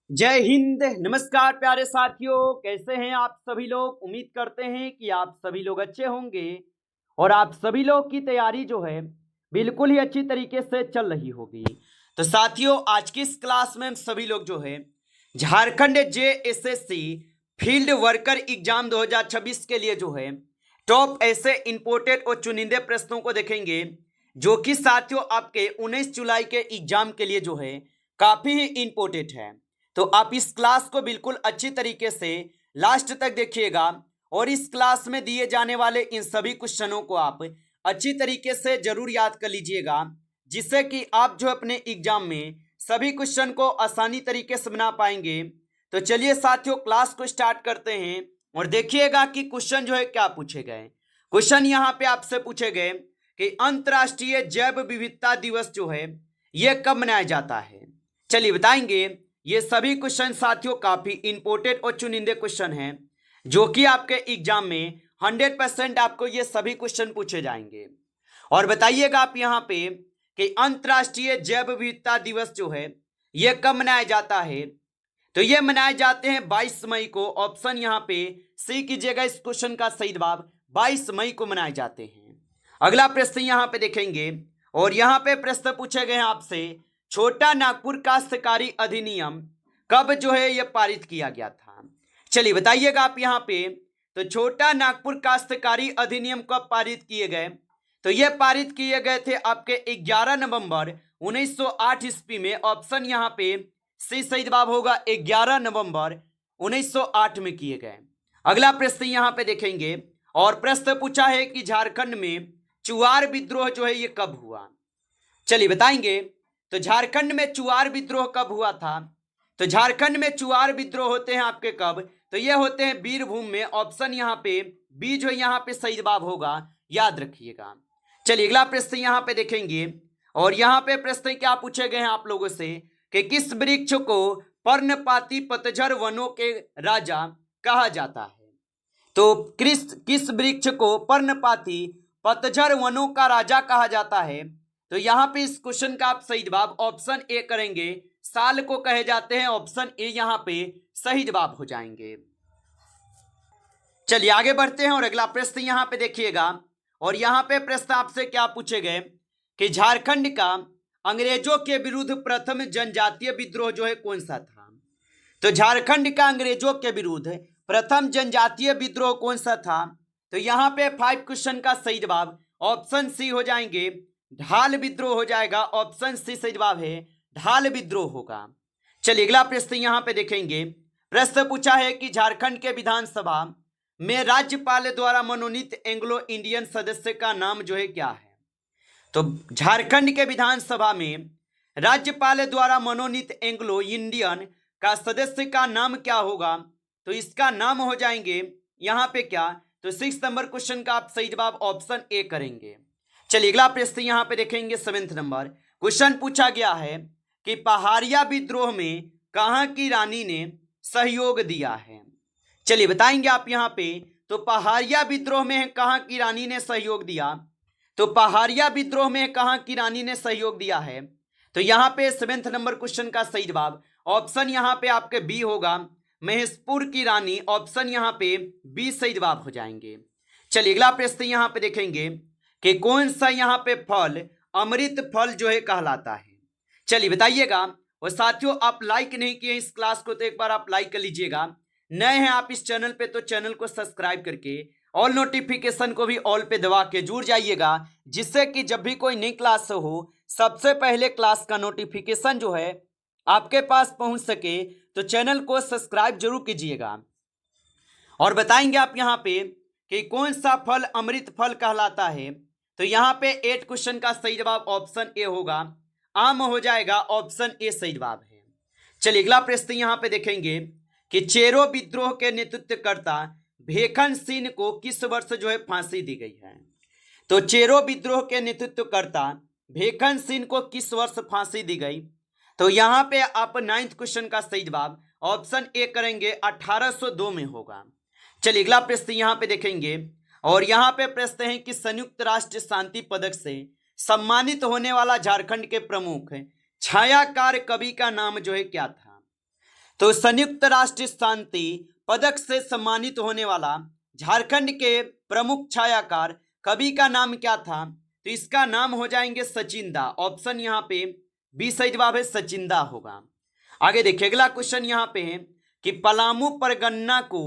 जय हिंद। नमस्कार प्यारे साथियों, कैसे हैं आप सभी लोग। उम्मीद करते हैं कि आप सभी लोग अच्छे होंगे और आप सभी लोग की तैयारी जो है बिल्कुल ही अच्छी तरीके से चल रही होगी। तो साथियों, आज की इस क्लास में हम सभी लोग जो है Jharkhand JSSC field worker exam 2026 के लिए जो है टॉप ऐसे इंपोर्टेड और चुनिंदे प्रश्नों को देखेंगे, जो कि साथियों आपके 19 जुलाई के एग्जाम के लिए जो है काफी ही इंपोर्टेंट है। तो आप इस क्लास को बिल्कुल अच्छी तरीके से लास्ट तक देखिएगा और इस क्लास में दिए जाने वाले इन सभी क्वेश्चनों को आप अच्छी तरीके से जरूर याद कर लीजिएगा, जिससे कि आप जो अपने एग्जाम में सभी क्वेश्चन को आसानी तरीके से बना पाएंगे। तो चलिए साथियों, क्लास को स्टार्ट करते हैं और देखिएगा कि क्वेश्चन जो है क्या पूछे गए। क्वेश्चन यहाँ पे आपसे पूछे गए कि अंतर्राष्ट्रीय जैव विविधता दिवस जो है यह कब मनाया जाता है। चलिए बताएंगे। ये सभी क्वेश्चन साथियों काफी इंपोर्टेंट और चुनिंदे क्वेश्चन हैं, जो कि आपके एग्जाम में 100% आपको ये सभी क्वेश्चन पूछे जाएंगे। और बताइएगा आप यहाँ पे कि अंतर्राष्ट्रीय जैव विविधता दिवस जो है यह कब मनाया जाता है। तो ये मनाए जाते हैं 22 मई को। ऑप्शन यहाँ पे सी कीजिएगा इस क्वेश्चन का सही जवाब। 22 मई को मनाए जाते हैं। अगला प्रश्न यहाँ पे देखेंगे और यहाँ पे प्रश्न पूछे गए हैं आपसे, छोटा नागपुर काश्तकारी अधिनियम कब जो है यह पारित किया गया था। चलिए बताइएगा आप यहाँ पे। तो छोटा नागपुर काश्तकारी अधिनियम कब पारित किए गए। तो ये पारित किए गए थे आपके 11 नवंबर 1908 ईस्वी में। ऑप्शन यहाँ पे सी सही जवाब होगा, 11 नवंबर 1908 में किए गए। अगला प्रश्न यहाँ पे देखेंगे और प्रश्न पूछा है कि झारखंड में चुआर विद्रोह जो है ये कब हुआ। चलिए बताएंगे। तो झारखंड में चुआर विद्रोह कब हुआ था। तो झारखंड में चुआर विद्रोह होते हैं आपके कब। तो ये होते हैं बीरभूम में। ऑप्शन यहाँ पे बी जो यहाँ पे सही जवाब होगा, याद रखिएगा। चलिए अगला प्रश्न यहाँ पे देखेंगे और यहाँ पे प्रश्न क्या पूछे गए हैं आप लोगों से कि किस वृक्ष को पर्णपाती पतझड़ वनों के राजा कहा जाता है। तो किस वृक्ष को पर्णपाती पतझड़ वनों का राजा कहा जाता है। तो यहाँ पे इस क्वेश्चन का आप सही जवाब ऑप्शन ए करेंगे, साल को कहे जाते हैं। ऑप्शन ए यहाँ पे सही जवाब हो जाएंगे। चलिए आगे बढ़ते हैं और अगला प्रश्न यहाँ पे देखिएगा और यहाँ पे प्रश्न आपसे क्या पूछे गए कि झारखंड का अंग्रेजों के विरुद्ध प्रथम जनजातीय विद्रोह जो है कौन सा था। तो झारखंड का अंग्रेजों के विरुद्ध प्रथम जनजातीय विद्रोह कौन सा था। तो यहाँ पे 5 क्वेश्चन का सही जवाब ऑप्शन सी हो जाएंगे, ढाल विद्रोह हो जाएगा। ऑप्शन सी सही जवाब है, ढाल विद्रोह होगा। चलिए अगला प्रश्न यहाँ पे देखेंगे। प्रश्न पूछा है कि झारखंड के विधानसभा में राज्यपाल द्वारा मनोनीत एंग्लो इंडियन सदस्य का नाम जो है क्या है। तो झारखंड के विधानसभा में राज्यपाल द्वारा मनोनीत एंग्लो इंडियन का सदस्य का नाम क्या होगा। तो इसका नाम हो जाएंगे यहाँ पे क्या। तो 6 नंबर क्वेश्चन का आप सही जवाब ऑप्शन ए करेंगे। चलिए अगला प्रश्न यहाँ पे देखेंगे 7 नंबर क्वेश्चन पूछा गया है कि पहाड़िया विद्रोह में कहाँ की रानी ने सहयोग दिया है। चलिए बताएंगे आप यहाँ पे। तो पहाड़िया विद्रोह में कहाँ की रानी ने सहयोग दिया। तो पहाड़िया विद्रोह में कहाँ की रानी ने सहयोग दिया है। तो यहाँ पे 7 नंबर क्वेश्चन का सही जवाब ऑप्शन यहाँ पे आपके बी होगा, महेशपुर की रानी। ऑप्शन यहाँ पे बी सही जवाब हो जाएंगे। चलिए अगला प्रश्न यहाँ पे देखेंगे कि कौन सा यहाँ पे फल अमृत फल जो है कहलाता है। चलिए बताइएगा। और साथियों, आप लाइक नहीं किए इस क्लास को तो एक बार आप लाइक कर लीजिएगा। नए हैं आप इस चैनल पे तो चैनल को सब्सक्राइब करके ऑल नोटिफिकेशन को भी ऑल पे दबा के जुड़ जाइएगा, जिससे कि जब भी कोई नई क्लास हो सबसे पहले क्लास का नोटिफिकेशन जो है आपके पास पहुंच सके। तो चैनल को सब्सक्राइब जरूर कीजिएगा। और बताएंगे आप यहाँ पे कि कौन सा फल अमृत फल कहलाता है। तो यहाँ पे 8 क्वेश्चन का सही जवाब ऑप्शन ए होगा, आम हो जाएगा। ऑप्शन ए सही जवाब है। चलिए अगला प्रश्न यहाँ पे देखेंगे कि चेरो विद्रोह के नेतृत्वकर्ता भेखन सिंह को किस वर्ष जो है फांसी दी गई है। तो चेरो विद्रोह के नेतृत्वकर्ता भेखन सिंह को किस वर्ष फांसी दी गई। तो यहाँ पे आप 9th क्वेश्चन का सही जवाब ऑप्शन ए करेंगे, 1802 में होगा। चलिए अगला प्रश्न यहाँ पे देखेंगे और यहाँ पे प्रश्न है कि संयुक्त राष्ट्र शांति पदक से सम्मानित होने वाला झारखंड के प्रमुख छायाकार कवि का नाम जो है क्या था। तो संयुक्त राष्ट्र शांति पदक से सम्मानित होने वाला झारखंड के प्रमुख छायाकार कवि का नाम क्या था? तो इसका नाम हो जाएंगे सचिंदा। ऑप्शन यहाँ पे बी सही जवाब है, सचिंदा होगा। आगे देखिए अगला क्वेश्चन यहाँ पे है कि पलामू परगन्ना को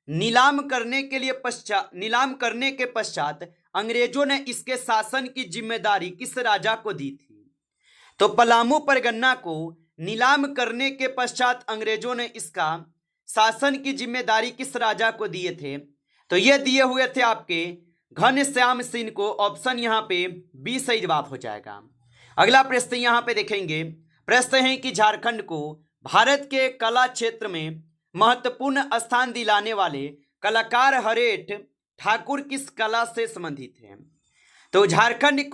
नीलाम करने के पश्चात अंग्रेजों ने इसके शासन की जिम्मेदारी किस राजा को दी थी? तो पलामू परगन्ना को नीलाम करने के पश्चात अंग्रेजों ने इसका शासन की जिम्मेदारी किस राजा को दिए थे? तो ये दिए हुए थे आपके घनश्याम सिंह को। ऑप्शन यहाँ पे बी सही जवाब हो जाएगा। अगला प्रश्न यहाँ पे देखेंगे, प्रश्न है कि झारखंड को भारत के कला क्षेत्र में महत्वपूर्ण स्थान दिलाने वाले कलाकार हरेठ ठाकुर किस कला से संबंधित हैं? तो झारखंड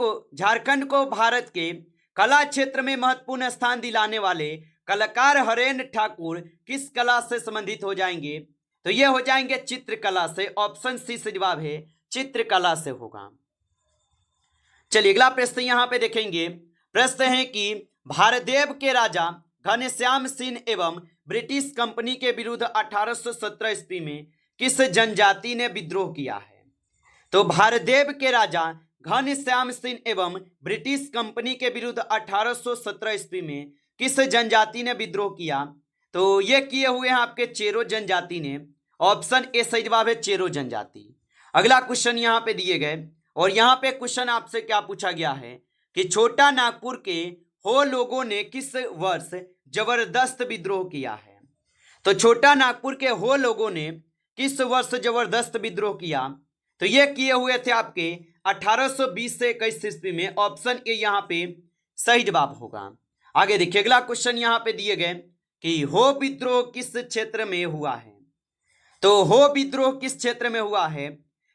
को भारत के कला क्षेत्र में महत्वपूर्ण स्थान दिलाने वाले कलाकार हरेठ ठाकुर किस कला से संबंधित हो जाएंगे? तो ये हो जाएंगे चित्रकला से। ऑप्शन सी से जवाब है, चित्रकला से होगा। चलिए अगला प्रश्न यहां पे देखेंगे, प्रश्न है कि भारदेव के राजा घनश्याम सिंह एवं ब्रिटिश कंपनी के विरुद्ध 1817 ईस्वी में किस जनजाति ने विद्रोह किया है? तो भारदेव के राजा घनश्याम सिंह एवं ब्रिटिश कंपनी के विरुद्ध 1817 ईस्वी में किस जनजाति ने विद्रोह किया? तो ये किए हुए हैं आपके चेरो जनजाति ने। ऑप्शन ए सही जवाब है, चेरो जनजाति। अगला क्वेश्चन यहाँ पे दिए गए और यहाँ पे क्वेश्चन आपसे क्या पूछा गया है कि छोटा नागपुर के हो लोगों ने किस वर्ष जबरदस्त विद्रोह किया है? तो छोटा नागपुर के हो लोगों ने किस वर्ष जबरदस्त विद्रोह किया? तो ये किए हुए थे आपके 1820 से 21 ईस्वी में। ऑप्शन ए यहाँ पे सही जवाब होगा। आगे देखिए अगला क्वेश्चन यहाँ पे दिए गए कि हो विद्रोह किस क्षेत्र में हुआ है? तो हो विद्रोह किस क्षेत्र में हुआ है?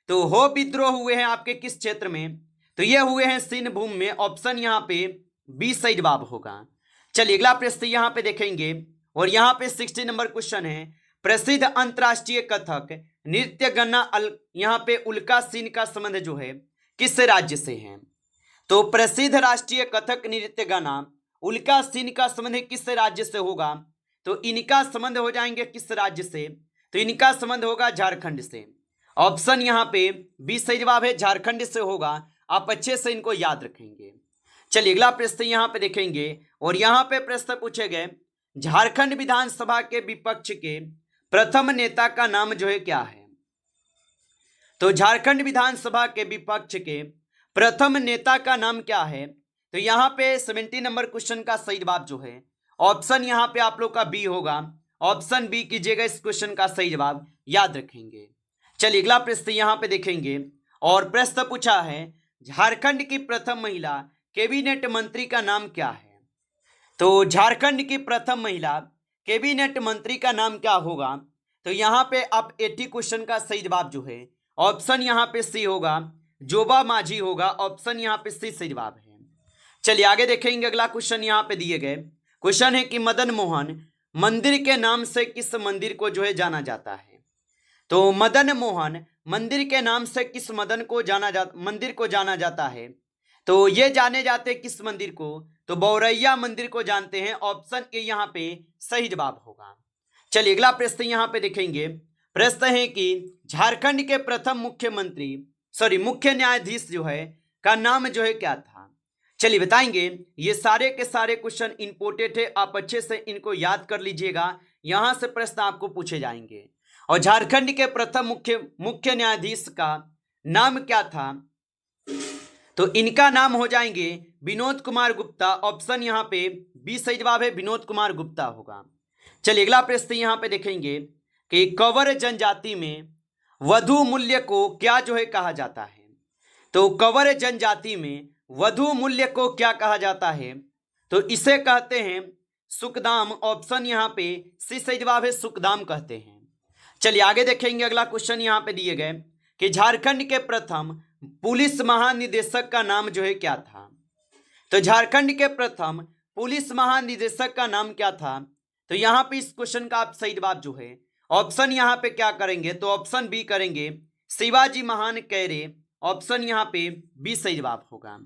तो हो विद्रोह हुए हैं आपके किस क्षेत्र में? तो ये हुए हैं सिंहभूम में। ऑप्शन यहाँ पे बी सही जवाब होगा। चलिए अगला प्रश्न यहाँ पे देखेंगे और यहाँ पे 60 नंबर क्वेश्चन है, प्रसिद्ध अंतरराष्ट्रीय कथक नृत्य गन्ना यहाँ पे उल्का सिंह का संबंध जो है किस राज्य से है? तो प्रसिद्ध राष्ट्रीय कथक नृत्य गाना उल्का सिंह का संबंध किस राज्य से होगा? तो इनका संबंध हो जाएंगे किस राज्य से? तो इनका संबंध होगा झारखंड से। ऑप्शन यहाँ पे बी सही जवाब है, झारखंड से होगा। आप अच्छे से इनको याद रखेंगे। चलिए अगला प्रश्न यहाँ पे देखेंगे और यहाँ पे प्रश्न पूछे गए, झारखंड विधानसभा के विपक्ष के प्रथम नेता का नाम जो है क्या है? तो झारखंड विधानसभा के विपक्ष के प्रथम नेता का नाम क्या है? तो यहाँ पे 70 नंबर क्वेश्चन का सही जवाब जो है ऑप्शन यहाँ पे आप लोग का बी होगा। ऑप्शन बी कीजिएगा, इस क्वेश्चन का सही जवाब याद रखेंगे। चलिए अगला प्रश्न यहाँ पे देखेंगे और प्रश्न पूछा है, झारखंड की प्रथम महिला कैबिनेट मंत्री का नाम क्या है? तो झारखंड की प्रथम महिला कैबिनेट मंत्री का नाम क्या होगा? तो यहाँ पे आप 80 क्वेश्चन का सही जवाब जो है ऑप्शन यहाँ पे सी होगा, जोबा माझी होगा। ऑप्शन यहाँ पे सी सही जवाब है। चलिए आगे देखेंगे अगला क्वेश्चन यहाँ पे दिए गए क्वेश्चन है कि मदन मोहन मंदिर के नाम से किस मंदिर को जो है जाना जाता है? तो मदन मोहन मंदिर के नाम से किस मंदिर को जाना जाता है? तो ये जाने जाते किस मंदिर को? तो बौरैया मंदिर को जानते हैं। ऑप्शन ए यहाँ पे सही जवाब होगा। चलिए अगला प्रश्न यहाँ पे देखेंगे, प्रश्न है कि झारखंड के प्रथम मुख्य न्यायाधीश जो है का नाम जो है क्या था? चलिए बताएंगे। ये सारे के सारे क्वेश्चन इंपोर्टेंट है, आप अच्छे से इनको याद कर लीजिएगा, यहां से प्रश्न आपको पूछे जाएंगे। और झारखंड के प्रथम मुख्य न्यायाधीश का नाम क्या था? तो इनका नाम हो जाएंगे विनोद कुमार गुप्ता। ऑप्शन यहाँ पे बी सही जवाब है, विनोद कुमार गुप्ता होगा। चलिए अगला प्रश्न यहाँ पे देखेंगे कि कंवर जनजाति में वधु मूल्य को क्या जो है कहा जाता है? तो कंवर जनजाति में वधु मूल्य को क्या कहा जाता है? तो इसे कहते हैं सुकदाम। ऑप्शन यहाँ पे सी सही जवाब है, सुकदाम कहते हैं। चलिए आगे देखेंगे अगला क्वेश्चन यहाँ पे दिए गए कि झारखंड के प्रथम पुलिस महानिदेशक का नाम जो है क्या था? तो झारखंड के प्रथम पुलिस महानिदेशक का नाम क्या था? तो यहाँ पे इस क्वेश्चन का आप सही जवाब जो है ऑप्शन यहाँ पे क्या करेंगे? तो ऑप्शन बी करेंगे, शिवाजी महान कैरे। ऑप्शन यहाँ पे बी सही जवाब होगा।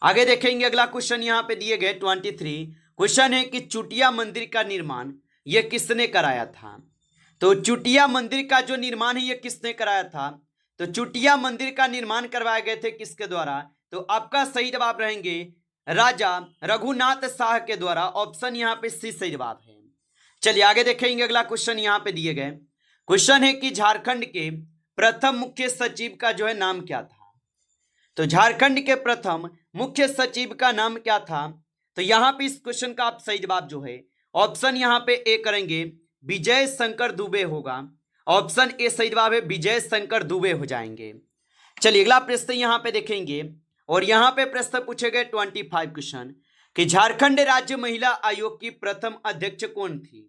आगे देखेंगे अगला क्वेश्चन यहाँ पे दिए गए 23 क्वेश्चन है कि चुटिया मंदिर का निर्माण ये किसने कराया था? तो चुटिया मंदिर का जो निर्माण है ये किसने कराया था? तो चुटिया मंदिर का निर्माण करवाए गए थे किसके द्वारा? तो आपका सही जवाब रहेंगे राजा रघुनाथ शाह के द्वारा। ऑप्शन यहाँ पे सी सही जवाब है। चलिए आगे देखेंगे। अगला क्वेश्चन यहाँ पे दिए गए क्वेश्चन है कि झारखंड के प्रथम मुख्य सचिव का जो है नाम क्या था? तो झारखंड के प्रथम मुख्य सचिव का नाम क्या था? तो यहाँ पे इस क्वेश्चन का आप सही जवाब जो है ऑप्शन यहाँ पे ए करेंगे, विजय शंकर दुबे होगा। ऑप्शन ए सही जवाब है, विजय शंकर दुबे हो जाएंगे। चलिए अगला प्रश्न यहाँ पे देखेंगे और यहाँ पे प्रश्न पूछे गए 25 क्वेश्चन कि झारखंड राज्य महिला आयोग की प्रथम अध्यक्ष कौन थी?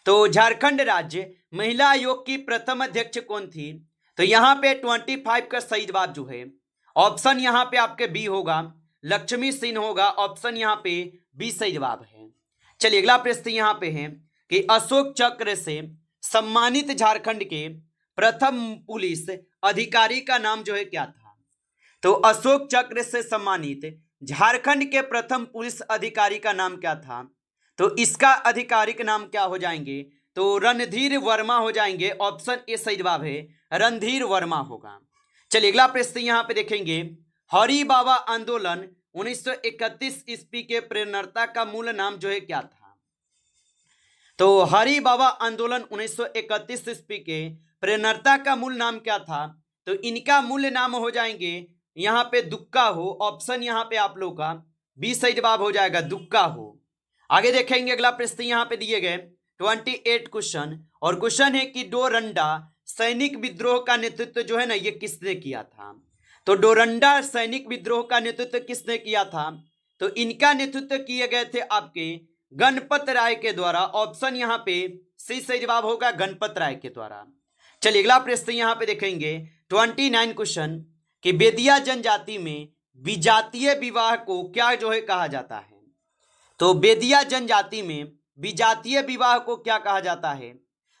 तो झारखंड राज्य महिला आयोग की प्रथम अध्यक्ष कौन थी? तो यहाँ पे 25 का सही जवाब जो है ऑप्शन यहाँ पे आपके बी होगा, लक्ष्मी सिंह होगा। ऑप्शन यहाँ पे बी सही जवाब है। चलिए अगला प्रश्न यहाँ पे है कि अशोक चक्र से सम्मानित झारखंड के प्रथम पुलिस अधिकारी का नाम जो है क्या था? तो अशोक चक्र से सम्मानित झारखंड के प्रथम पुलिस अधिकारी का नाम क्या था? तो इसका आधिकारिक नाम क्या हो जाएंगे? तो रणधीर वर्मा हो जाएंगे। ऑप्शन ए सही जवाब है, रणधीर वर्मा होगा। चलिए अगला प्रश्न यहाँ पे देखेंगे, हरि बाबा आंदोलन 1931 ईस्वी के प्रेरणा का मूल नाम जो है क्या था? तो हरि बाबा आंदोलन 1931 ईस्वी के प्रेरणा का मूल नाम क्या था? तो इनका मूल नाम हो जाएंगे यहाँ पे दुक्का हो। ऑप्शन यहाँ पे आप लोग का बी सही जवाब हो जाएगा, दुक्का हो। आगे देखेंगे अगला प्रश्न यहाँ पे दिए गए 28 क्वेश्चन और क्वेश्चन है कि डोरंडा सैनिक विद्रोह का नेतृत्व जो है ना ये किसने किया था? तो डोरंडा सैनिक विद्रोह का नेतृत्व किसने किया था? तो इनका नेतृत्व किए गए थे आपके गणपत राय के द्वारा। ऑप्शन यहाँ पे सी सही जवाब होगा, गणपत राय के द्वारा। चलिए अगला प्रश्न यहाँ पे देखेंगे 29 क्वेश्चन कि बेदिया जनजाति में विजातीय विवाह को क्या जो है कहा जाता है? तो बेदिया जनजाति में विजातीय विवाह को क्या कहा जाता है?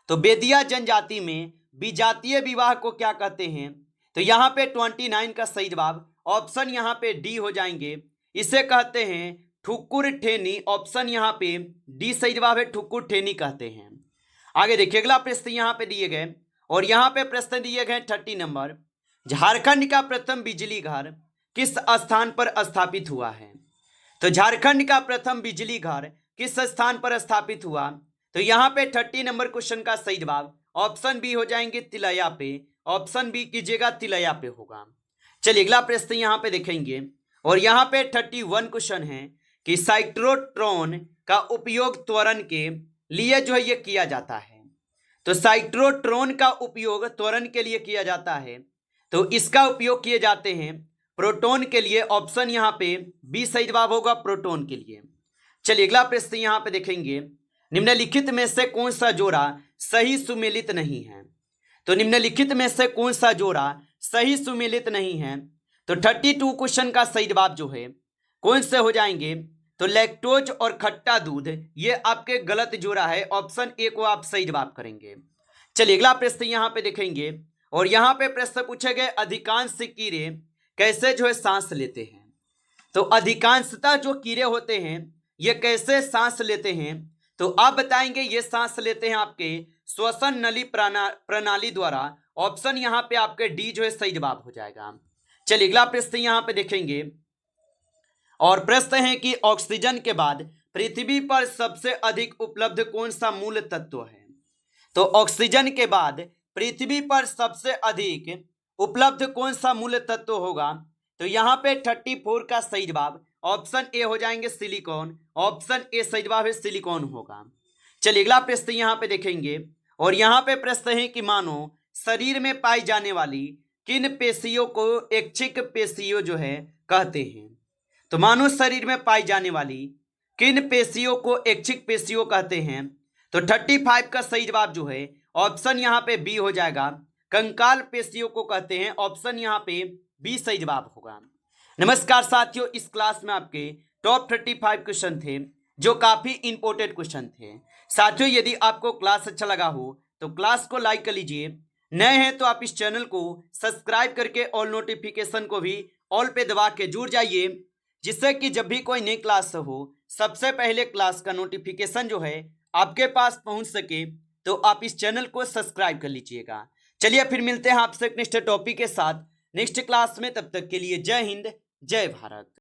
तो बेदिया जनजाति में विजातीय विवाह को क्या कहते हैं? तो यहाँ पे 29 का सही जवाब ऑप्शन यहाँ पे डी हो जाएंगे, इसे कहते हैं ठुकुर ठेनी। ऑप्शन यहाँ पे डी सही जवाब है, ठुकुर ठेनी कहते हैं। आगे देखिए अगला प्रश्न यहाँ पे दिए गए और यहाँ पे प्रश्न दिए गए 30 नंबर, झारखंड का प्रथम बिजली घर किस स्थान पर स्थापित हुआ है? तो झारखंड का प्रथम बिजली घर किस स्थान पर स्थापित हुआ? तो यहाँ पे 30 नंबर क्वेश्चन का सही जवाब ऑप्शन बी हो जाएंगे, तिलैया पे। ऑप्शन बी कीजिएगा, तिलैया पे होगा। चलिए अगला प्रश्न यहाँ पे देखेंगे और यहाँ पे 31 क्वेश्चन है कि साइक्लोट्रॉन का उपयोग त्वरण के लिए जो है ये किया जाता है। तो साइक्लोट्रॉन का उपयोग त्वरण के लिए किया जाता है, तो इसका उपयोग किए जाते हैं प्रोटॉन के लिए। ऑप्शन यहाँ पे बी सही जवाब होगा, प्रोटॉन के लिए। चलिए अगला प्रश्न यहाँ पे देखेंगे, निम्नलिखित में से कौन सा जोड़ा सही सुमेलित नहीं है? तो निम्नलिखित में से कौन सा जोड़ा सही सुमेलित नहीं है? तो 32 क्वेश्चन का सही जवाब जो है कौन से हो जाएंगे? तो लैक्टोज और खट्टा दूध ये आपके गलत जोड़ा है। ऑप्शन ए को आप सही जवाब करेंगे। चलिए अगला प्रश्न यहाँ पे देखेंगे और यहाँ पे प्रश्न पूछे गए, अधिकांश कीड़े कैसे जो है सांस लेते हैं? तो अधिकांशतः जो कीड़े होते हैं ये कैसे सांस लेते हैं? तो आप बताएंगे ये सांस लेते हैं आपके श्वसन नली प्रणाली द्वारा। ऑप्शन यहाँ पे आपके डी जो है सही जवाब हो जाएगा। चलिए अगला प्रश्न यहाँ पे देखेंगे और प्रश्न है कि ऑक्सीजन के बाद पृथ्वी पर सबसे अधिक उपलब्ध कौन सा मूल तत्व है? तो ऑक्सीजन के बाद पृथ्वी पर सबसे अधिक उपलब्ध कौन सा मूल तत्व होगा? तो यहाँ पे 34 का सही जवाब ऑप्शन ए हो जाएंगे, सिलिकॉन। ऑप्शन ए सही जवाब है, सिलिकॉन होगा। चलिए अगला प्रश्न यहाँ पे देखेंगे और यहाँ पे प्रश्न है कि मानो शरीर में पाई जाने वाली किन पेशियों को ऐच्छिक पेशियों जो है कहते हैं? तो मानव शरीर में पाई जाने वाली किन पेशियों को ऐच्छिक पेशियों कहते हैं? तो 35 का सही जवाब जो है ऑप्शन यहाँ पे बी हो जाएगा, कंकाल पेशियों को कहते हैं। ऑप्शन यहाँ पे बी सही जवाब होगा। नमस्कार साथियों, इस क्लास में आपके टॉप 35 क्वेश्चन थे जो काफी इंपॉर्टेंट क्वेश्चन थे। साथियों यदि आपको क्लास अच्छा लगा हो तो क्लास को लाइक कर लीजिए, नए हैं तो आप इस चैनल को सब्सक्राइब करके ऑल नोटिफिकेशन को भी ऑल पे दबा के जुड़ जाइए, जिससे कि जब भी कोई नई क्लास हो सबसे पहले क्लास का नोटिफिकेशन जो है आपके पास पहुंच सके तो आप इस चैनल को सब्सक्राइब कर लीजिएगा। चलिए फिर मिलते हैं आपसे नेक्स्ट टॉपिक के साथ नेक्स्ट क्लास में। तब तक के लिए जय हिंद, जय भारत।